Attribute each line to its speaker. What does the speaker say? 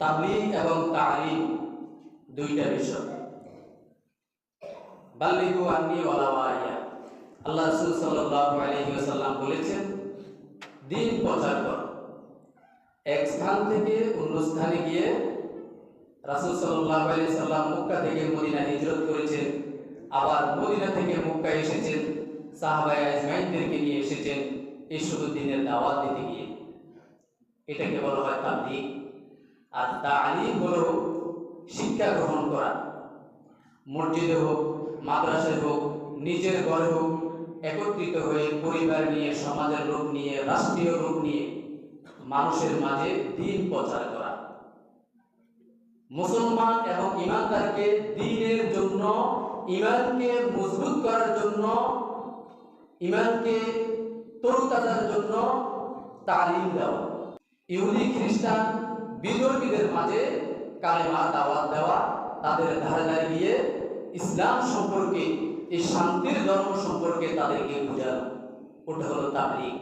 Speaker 1: তাবলীগ এবং তালিম দুইটা বিষয়। বাল্লিগু আন্নী ওয়ালাউ আয়া, আল্লাহ রাসূল সাল্লাল্লাহু আলাইহি ওয়াসাল্লাম বলেছেন, দিন প্রচার কর। এক স্থান থেকে অন্য স্থানে গিয়ে রাসূল সাল্লাল্লাহু আলাইহি ওয়াসাল্লাম মক্কা থেকে মদিনা হিজরত করেছেন, আবার মদিনা থেকে মক্কা এসেছেন, সাহাবায়ে আজমাইনদেরকে নিয়ে এসেছেন এই শুধু দিনের দাওয়াত দিতে গিয়ে। এটাকে বলা হয় তাবলীগ। আর তালিম হলো শিক্ষা গ্রহণ করা। মসজিদে হোক, মাদ্রাসায় হোক, নিজের ঘরে হোক, একত্রিত হয়ে পরিবার নিয়ে, সমাজের লোক নিয়ে, রাষ্ট্রীয় লোক নিয়ে মানুষের মাঝে দ্বীন প্রচার করা। মুসলমান এবং ঈমানদারকে দ্বীনের জন্য, ঈমানকে মজবুত করার জন্য, ঈমানকে তরুতাজার জন্য তালিম দেওয়া। ইহুদি খ্রিস্টান বিধর্মীদের মাঝে কালেমা দাওয়াত দেওয়া, তাদের ধারে ধারে গিয়ে ইসলাম সম্পর্কে, এই শান্তির ধর্ম সম্পর্কে তাদেরকে বোঝানো, ওটা হলো তাবলীগ।